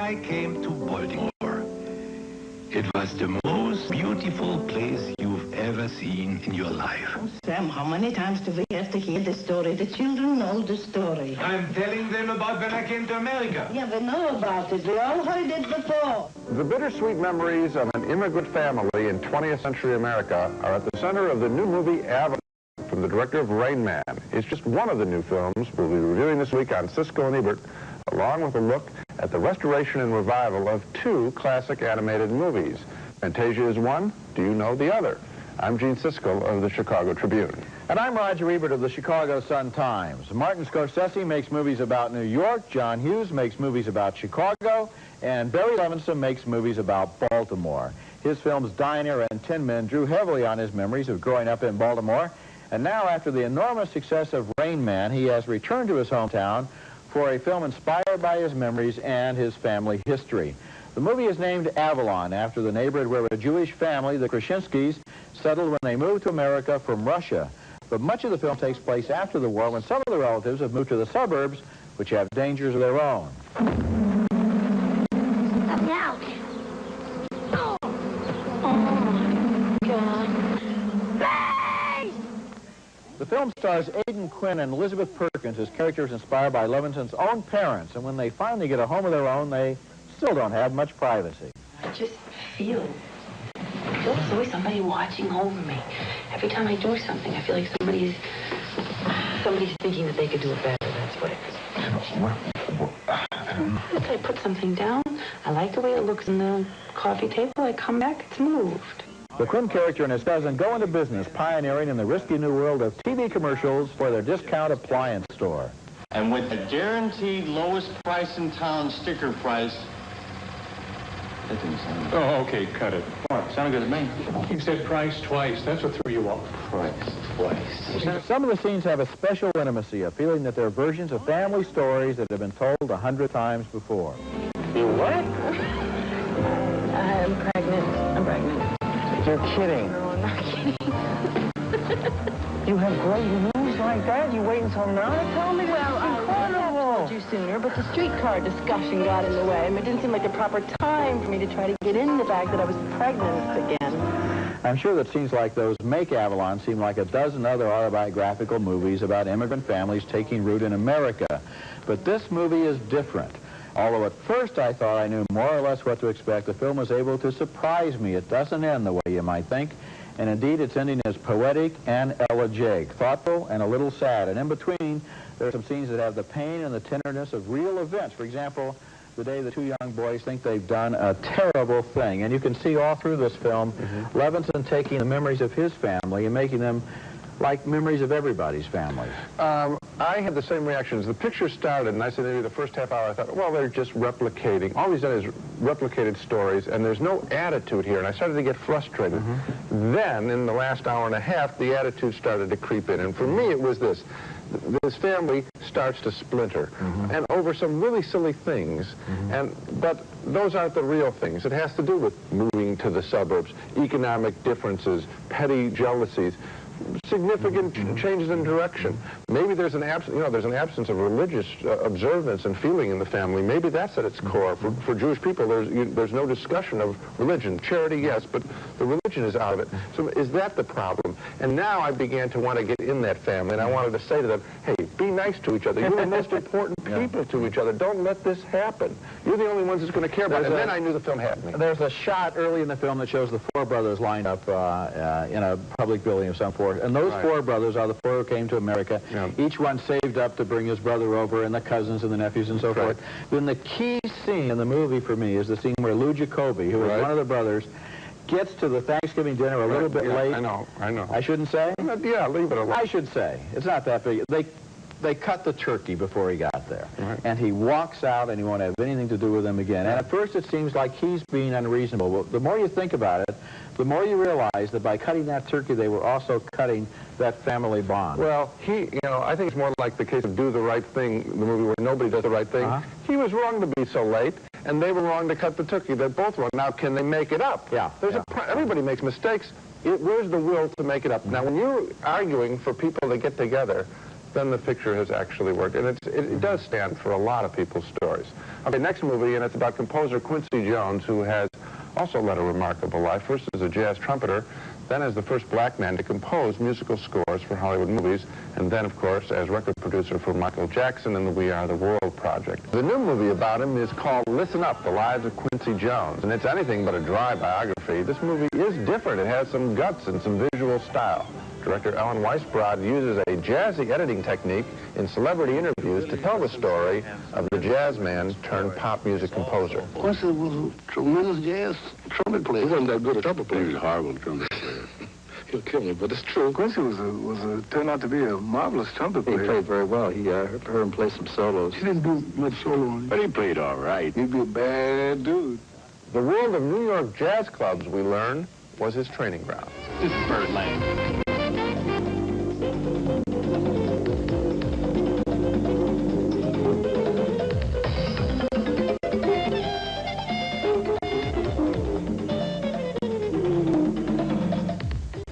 I came to Baltimore. It was the most beautiful place you've ever seen in your life. Oh, Sam, how many times do we have to hear the story? The children know the story. I'm telling them about when I came to America. Yeah, we know about it. We all heard it before. The bittersweet memories of an immigrant family in 20th century America are at the center of the new movie Avalon from the director of Rain Man. It's just one of the new films we'll be reviewing this week on Siskel and Ebert, along with a look at the restoration and revival of two classic animated movies. Fantasia is one, Do You Know the Other? I'm Gene Siskel of the Chicago Tribune. And I'm Roger Ebert of the Chicago Sun-Times. Martin Scorsese makes movies about New York, John Hughes makes movies about Chicago, and Barry Levinson makes movies about Baltimore. His films Diner and Tin Men drew heavily on his memories of growing up in Baltimore, and now after the enormous success of Rain Man, he has returned to his hometown for a film inspired by his memories and his family history. The movie is named Avalon, after the neighborhood where a Jewish family, the Krasinskis, settled when they moved to America from Russia. But much of the film takes place after the war, when some of the relatives have moved to the suburbs, which have dangers of their own. Let me out. Oh, my God. The film stars Aidan Quinn and Elizabeth Perkins as characters inspired by Levinson's own parents, and when they finally get a home of their own, they still don't have much privacy. I just feel there's always somebody watching over me. Every time I do something, I feel like somebody's thinking that they could do it better. That's what it is. If I put something down, I like the way it looks in the coffee table. I come back, it's moved. The Quinn character and his cousin go into business, pioneering in the risky new world of TV commercials for their discount appliance store. And with the guaranteed lowest price in town sticker price, that didn't sound good. Oh, okay, cut it. What? Sounded good to me. He said price twice. That's what threw you off. Price twice. Some of the scenes have a special intimacy, a feeling that they're versions of family stories that have been told 100 times before. You what? I'm pregnant. I'm pregnant. You're kidding. No, I'm not kidding. You have great news like that? You wait until now to tell me? Well, I would have told you sooner, but the streetcar discussion got in the way. I mean, it didn't seem like the proper time for me to try to get in the fact that I was pregnant again. I'm sure that scenes like those make Avalon seem like a dozen other autobiographical movies about immigrant families taking root in America. But this movie is different. Although at first I thought I knew more or less what to expect, the film was able to surprise me. It doesn't end the way you might think. And indeed, its ending is poetic and elegiac, thoughtful and a little sad. And in between, there are some scenes that have the pain and the tenderness of real events. For example, the day the two young boys think they've done a terrible thing. And you can see all through this film, Levinson taking the memories of his family and making them like memories of everybody's family. I had the same reactions. The picture started, and I said maybe the first half hour, I thought, well, they're just replicating. All he's done is replicated stories, and there's no attitude here, and I started to get frustrated. Then, in the last hour and a half, the attitude started to creep in, and for me, it was this. This family starts to splinter, and over some really silly things, but those aren't the real things. It has to do with moving to the suburbs, economic differences, petty jealousies, significant changes in direction. Maybe there's an absence of religious observance and feeling in the family. Maybe that's at its core. For Jewish people, there's no discussion of religion. Charity, yes, but the religion is out of it. So is that the problem? And now I began to want to get in that family, and I wanted to say to them, hey, be nice to each other. You're the most important people to each other. Don't let this happen. You're the only ones that's going to care about it. And then I knew the film had me. There's a shot early in the film that shows the four brothers lined up in a public building of some sort. And those four brothers are the four who came to America. Each one saved up to bring his brother over, and the cousins and the nephews and so forth. Then the key scene in the movie for me is the scene where Lou Jacoby, who is one of the brothers, gets to the Thanksgiving dinner a little bit late. I know. I shouldn't say? Yeah, leave it alone. I should say. It's not that big. They they cut the turkey before he got there. Right. And he walks out and he won't have anything to do with them again. And at first it seems like he's being unreasonable. But the more you think about it, the more you realize that by cutting that turkey, they were also cutting that family bond. Well, I think it's more like the case of Do the Right Thing, the movie where nobody does the right thing. He was wrong to be so late, and they were wrong to cut the turkey. They're both wrong. Now, can they make it up? Yeah. Everybody makes mistakes. Where's the will to make it up? Now, when you're arguing for people to get together, then the picture has actually worked. And it does stand for a lot of people's stories. Okay, next movie, and it's about composer Quincy Jones, who has also led a remarkable life. First as a jazz trumpeter, then as the first black man to compose musical scores for Hollywood movies, and then, of course, as record producer for Michael Jackson and the We Are the World project. The new movie about him is called Listen Up, The Lives of Quincy Jones, and it's anything but a dry biography. This movie is different. It has some guts and some visual style. Director Ellen Weisbrod uses a jazzy editing technique in celebrity interviews to tell the story of the jazz man turned pop music composer. Quincy was a tremendous jazz trumpet player. He wasn't that good a trumpet player. He was a horrible trumpet player. He'll kill me, but it's true. Quincy turned out to be a marvelous trumpet player. He played very well. He heard him play some solos. He didn't do much soloing. But he played all right. He'd be a bad dude. The world of New York jazz clubs, we learn, was his training ground. This is Birdland.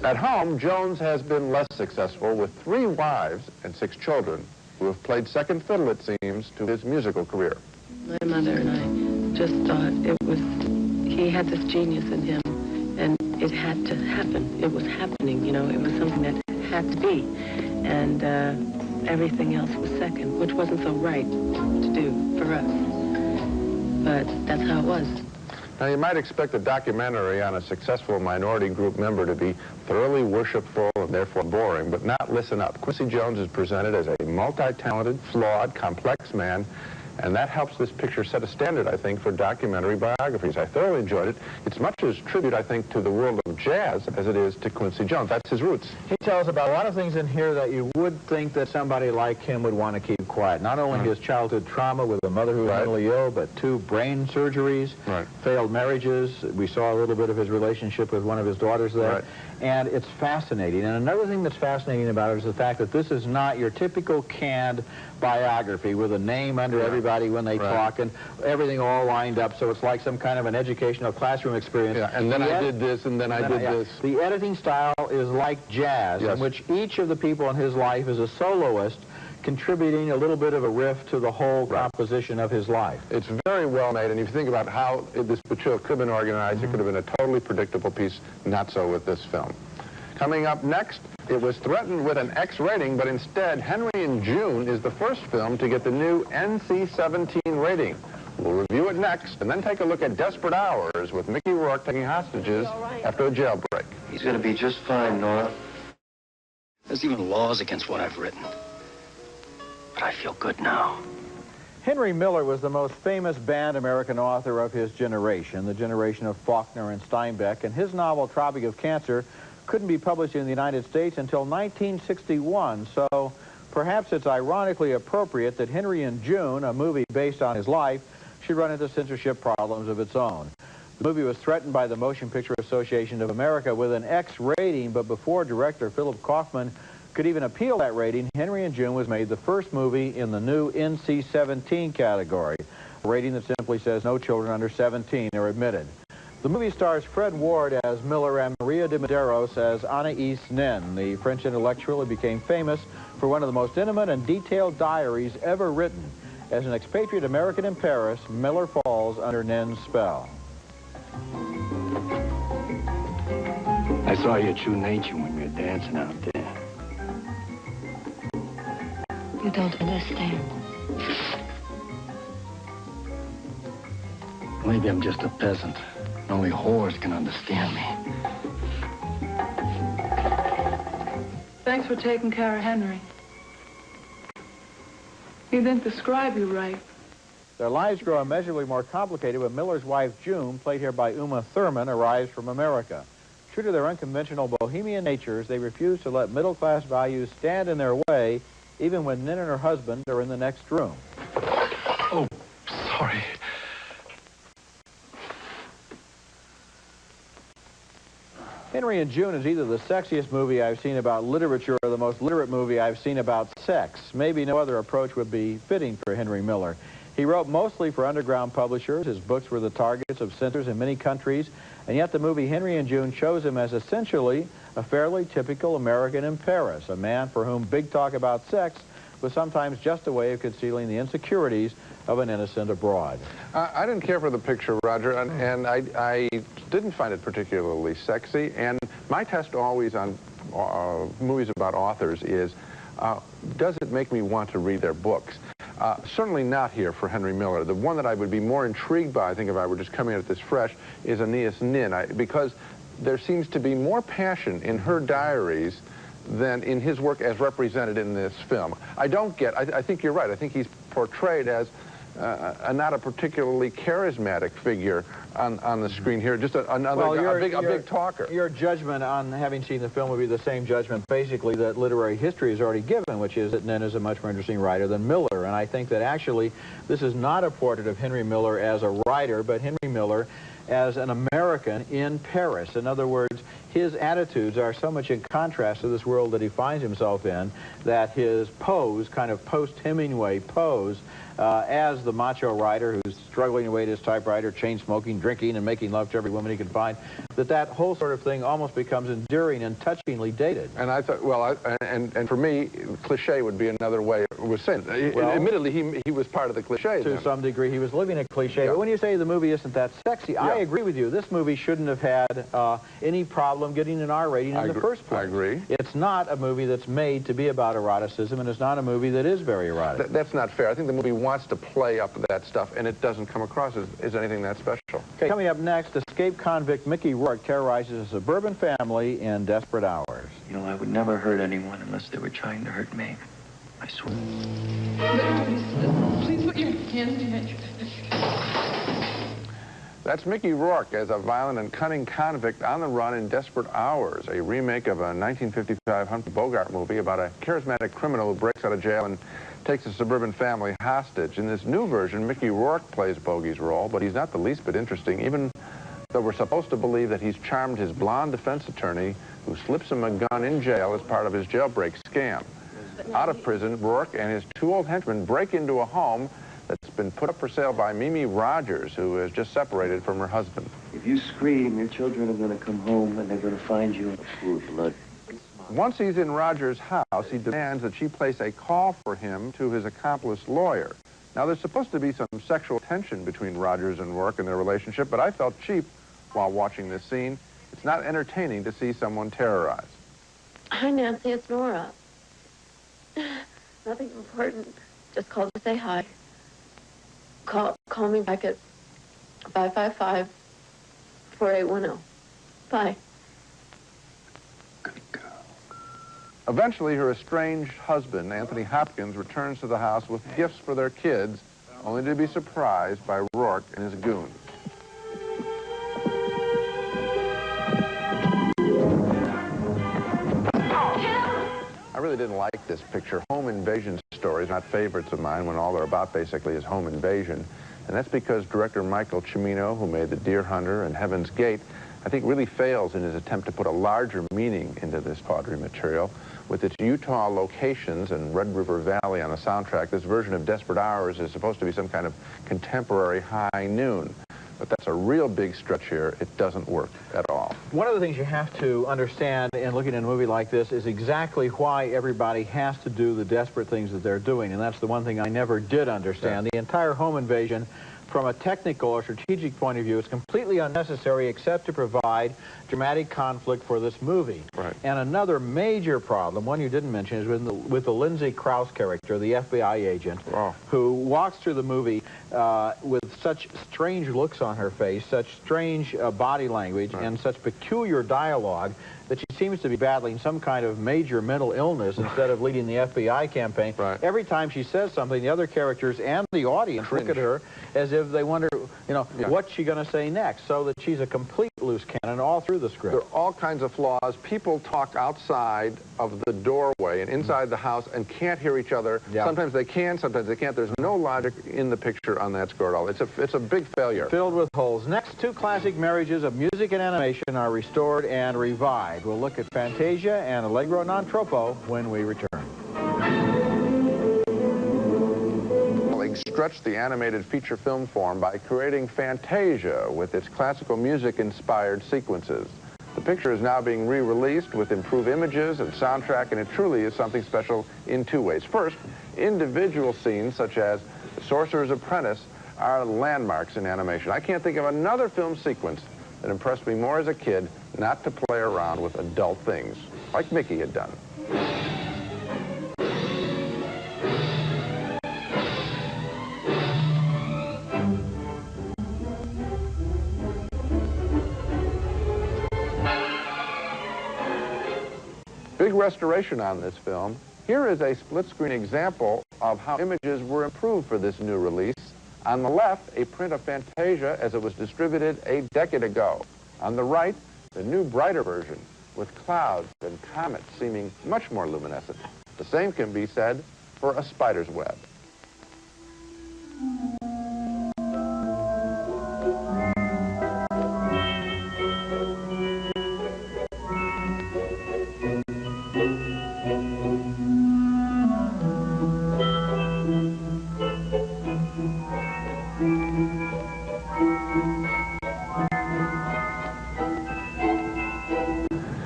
At home, Jones has been less successful with 3 wives and 6 children who have played second fiddle, it seems, to his musical career. My mother and I just thought he had this genius in him, and it had to happen. It was happening, it was something that had to be. And everything else was second, which wasn't so right to do for us. But that's how it was. Now, you might expect a documentary on a successful minority group member to be thoroughly worshipful and therefore boring, but not Listen Up. Quincy Jones is presented as a multi-talented, flawed, complex man, and that helps this picture set a standard, I think, for documentary biographies. I thoroughly enjoyed it. It's much as tribute, I think, to the world of jazz as it is to Quincy Jones. That's his roots. He tells about a lot of things in here that you would think that somebody like him would want to keep quiet. Not only his childhood trauma with a mother who was mentally ill, but 2 brain surgeries, failed marriages. We saw a little bit of his relationship with one of his daughters there. And it's fascinating. And another thing that's fascinating about it is the fact that this is not your typical canned biography with a name under everybody when they talk and everything all lined up, so it's like some kind of an educational classroom experience. And then I did this, and then I did this. The editing style is like jazz, in which each of the people in his life is a soloist, contributing a little bit of a riff to the whole composition of his life. It's very well made, and if you think about how this picture could have been organized, it could have been a totally predictable piece. Not so with this film. Coming up next, it was threatened with an X rating, but instead, Henry and June is the first film to get the new NC-17 rating. We'll review it next, and then take a look at Desperate Hours with Mickey Rourke taking hostages after a jailbreak. He's going to be just fine, Nora. There's even laws against what I've written. But I feel good now. Henry Miller was the most famous banned American author of his generation, the generation of Faulkner and Steinbeck, and his novel, Tropic of Cancer, couldn't be published in the United States until 1961, so perhaps it's ironically appropriate that Henry and June, a movie based on his life, should run into censorship problems of its own. The movie was threatened by the Motion Picture Association of America with an X rating, but before director Philip Kaufman could even appeal that rating, Henry and June was made the first movie in the new NC-17 category, a rating that simply says no children under 17 are admitted. The movie stars Fred Ward as Miller and Maria de Medeiros as Anaïs Nin, the French intellectual who became famous for one of the most intimate and detailed diaries ever written. As an expatriate American in Paris, Miller falls under Nin's spell. I saw your true nature when we were dancing out there. You don't understand. Maybe I'm just a peasant. Only whores can understand me. Thanks for taking care of Henry. He didn't describe you right. Their lives grow immeasurably more complicated when Miller's wife, June, played here by Uma Thurman, arrives from America. True to their unconventional bohemian natures, they refuse to let middle-class values stand in their way even when Nin and her husband are in the next room. Oh, sorry. Henry and June is either the sexiest movie I've seen about literature or the most literate movie I've seen about sex. Maybe no other approach would be fitting for Henry Miller. He wrote mostly for underground publishers. His books were the targets of censors in many countries, and yet the movie Henry and June shows him as essentially a fairly typical American in Paris, a man for whom big talk about sex was sometimes just a way of concealing the insecurities of an innocent abroad. I didn't care for the picture, Roger, and I didn't find it particularly sexy. And my test always on movies about authors is, does it make me want to read their books? Certainly not here for Henry Miller. The one that I would be more intrigued by, I think, if I were just coming at this fresh, is Aeneas Nin, because there seems to be more passion in her diaries than in his work as represented in this film. I think you're right. I think he's portrayed as not a particularly charismatic figure on the screen here, just a big talker. Your judgment on having seen the film would be the same judgment, basically, that literary history has already given, which is that Nin is a much more interesting writer than Miller. And I think that actually this is not a portrait of Henry Miller as a writer, but Henry Miller as an American in Paris. In other words, his attitudes are so much in contrast to this world that he finds himself in that his pose, kind of post-Hemingway pose, as the macho writer who's struggling away at his typewriter, chain-smoking, drinking, and making love to every woman he can find, that whole sort of thing almost becomes endearing and touchingly dated. And I thought, well, and for me, cliche would be another way of saying it. Well, admittedly, he was part of the cliche. To some degree, he was living a cliche. Yeah. But when you say the movie isn't that sexy, yeah. I agree with you. This movie shouldn't have had any problem getting an R rating in the first place. I agree. It's not a movie that's made to be about eroticism, and it's not a movie that is very erotic. That's not fair. I think the movie wants to play up that stuff, and it doesn't come across as anything that special. Okay, coming up next, escaped convict Mickey Rourke terrorizes a suburban family in desperate hours. You know, I would never hurt anyone unless they were trying to hurt me. I swear. Please put your hands behind your back. That's Mickey Rourke as a violent and cunning convict on the run in Desperate Hours, a remake of a 1955 Humphrey Bogart movie about a charismatic criminal who breaks out of jail and takes a suburban family hostage. In this new version, Mickey Rourke plays Bogey's role, but he's not the least bit interesting, even though we're supposed to believe that he's charmed his blonde defense attorney who slips him a gun in jail as part of his jailbreak scam. Out of prison, Rourke and his two old henchmen break into a home that's been put up for sale by Mimi Rogers, who has just separated from her husband. If you scream, your children are going to come home and they're going to find you full of blood. Once he's in Rogers' house, he demands that she place a call for him to his accomplice lawyer. Now, there's supposed to be some sexual tension between Rogers and Rourke in their relationship, but I felt cheap while watching this scene. It's not entertaining to see someone terrorized. Hi, Nancy, it's Nora. Nothing important. Just called to say hi. Call me back at 555-4810. Bye. Eventually, her estranged husband, Anthony Hopkins, returns to the house with gifts for their kids, only to be surprised by Rourke and his goons. I really didn't like this picture. Home invasion stories, not favorites of mine, when all they're about basically is home invasion. And that's because director Michael Cimino, who made The Deer Hunter and Heaven's Gate, I think really fails in his attempt to put a larger meaning into this tawdry material. With its Utah locations and Red River Valley on the soundtrack, this version of Desperate Hours is supposed to be some kind of contemporary high noon. But that's a real big stretch here. It doesn't work at all. One of the things you have to understand in looking at a movie like this is exactly why everybody has to do the desperate things that they're doing. And that's the one thing I never did understand. Yeah. The entire home invasion, from a technical or strategic point of view, is completely unnecessary except to provide dramatic conflict for this movie. Right. And another major problem, one you didn't mention, is with the Lindsay Krause character, the FBI agent, who walks through the movie with such strange looks on her face, such strange body language, and such peculiar dialogue that she seems to be battling some kind of major mental illness instead of leading the FBI campaign. Right. Every time she says something, the other characters and the audience look at her as if they wonder, You know, what's she going to say next? So that she's a complete loose cannon all through the script. There are all kinds of flaws. People talk outside of the doorway and inside the house and can't hear each other. Yeah. Sometimes they can, sometimes they can't. There's no logic in the picture on that score at all. It's a big failure. Filled with holes. Next, two classic marriages of music and animation are restored and revived. We'll look at Fantasia and Allegro non troppo when we return. Stretched the animated feature film form by creating Fantasia with its classical music-inspired sequences. The picture is now being re-released with improved images and soundtrack, and it truly is something special in two ways. First, individual scenes such as The Sorcerer's Apprentice are landmarks in animation. I can't think of another film sequence that impressed me more as a kid not to play around with adult things, like Mickey had done. Big restoration on this film. Here is a split-screen example of how images were improved for this new release. On the left, a print of Fantasia as it was distributed a decade ago. On the right, the new, brighter version with clouds and comets seeming much more luminescent. The same can be said for A Spider's Web.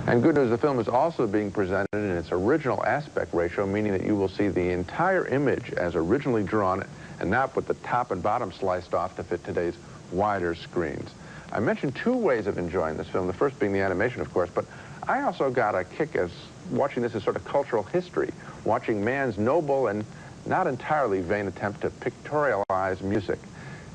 And good news, the film is also being presented in its original aspect ratio, meaning that you will see the entire image as originally drawn and not with the top and bottom sliced off to fit today's wider screens. I mentioned two ways of enjoying this film, the first being the animation, of course, but I also got a kick as watching this as sort of cultural history, watching man's noble and not entirely vain attempt to pictorialize music.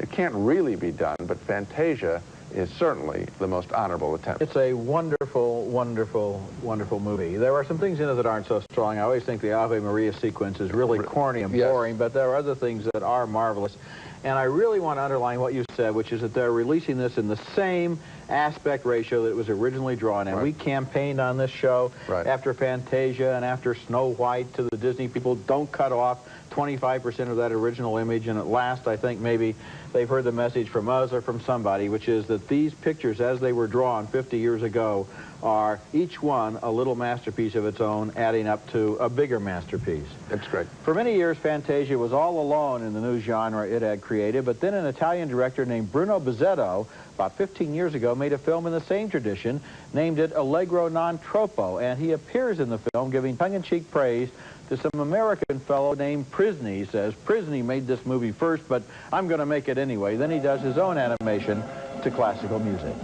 It can't really be done, but Fantasia is certainly the most honorable attempt. It's a wonderful, wonderful, wonderful movie. There are some things in it that aren't so strong. I always think the Ave Maria sequence is really corny and boring, but there are other things that are marvelous. And I really want to underline what you said, which is that they're releasing this in the same aspect ratio that it was originally drawn in. We campaigned on this show after Fantasia and after Snow White to the Disney people, don't cut off 25% of that original image, and at last I think maybe they've heard the message from us or from somebody, which is that these pictures as they were drawn 50 years ago are each one a little masterpiece of its own, adding up to a bigger masterpiece. That's great. For many years, Fantasia was all alone in the new genre it had created, but then an Italian director named Bruno Bizzetto, about 15 years ago, made a film in the same tradition, named it Allegro non troppo, and he appears in the film giving tongue-in-cheek praise to some American fellow named Prisney. He says, Prisney made this movie first, but I'm going to make it anyway. Then he does his own animation to classical music.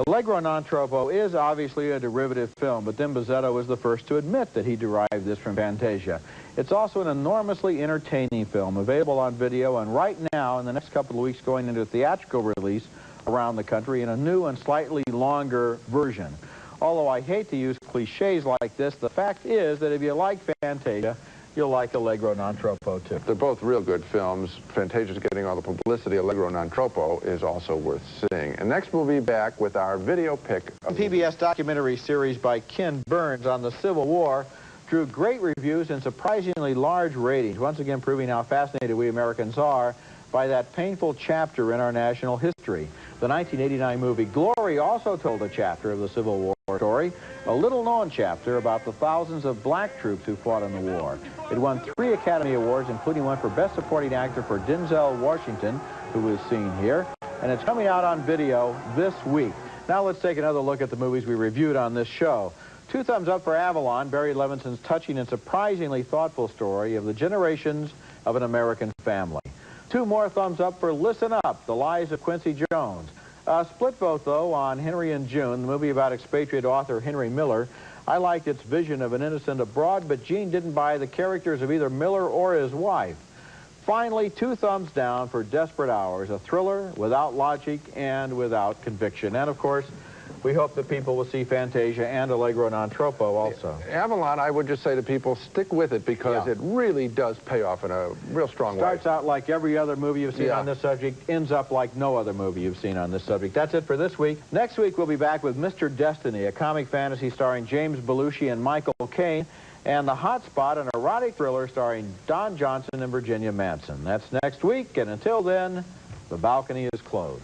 Allegro non troppo is obviously a derivative film, but then Bizzetto was the first to admit that he derived this from Fantasia. It's also an enormously entertaining film, available on video, and right now, in the next couple of weeks, going into a theatrical release around the country in a new and slightly longer version. Although I hate to use cliches like this, the fact is that if you like Fantasia, you'll like Allegro non troppo too. They're both real good films. Fantasia's getting all the publicity. Allegro non troppo is also worth seeing. And next we'll be back with our video pick. A PBS documentary series by Ken Burns on the Civil War drew great reviews and surprisingly large ratings, once again proving how fascinated we Americans are by that painful chapter in our national history. The 1989 movie Glory also told a chapter of the Civil War story, a little-known chapter about the thousands of black troops who fought in the war. It won 3 Academy Awards, including one for Best Supporting Actor for Denzel Washington, who is seen here, and it's coming out on video this week. Now let's take another look at the movies we reviewed on this show. 2 thumbs up for Avalon, Barry Levinson's touching and surprisingly thoughtful story of the generations of an American family. 2 more thumbs up for Listen Up, The Lies of Quincy Jones. Split vote, though, on Henry and June, the movie about expatriate author Henry Miller. I liked its vision of an innocent abroad, but Gene didn't buy the characters of either Miller or his wife. Finally, 2 thumbs down for Desperate Hours, a thriller without logic and without conviction. And, of course, we hope that people will see Fantasia and Allegro non troppo also. Avalon, I would just say to people, stick with it because it really does pay off in a real strong way. Starts out like every other movie you've seen on this subject, ends up like no other movie you've seen on this subject. That's it for this week. Next week, we'll be back with Mr. Destiny, a comic fantasy starring James Belushi and Michael Caine, and The Hot Spot, an erotic thriller starring Don Johnson and Virginia Madsen. That's next week, and until then, the balcony is closed.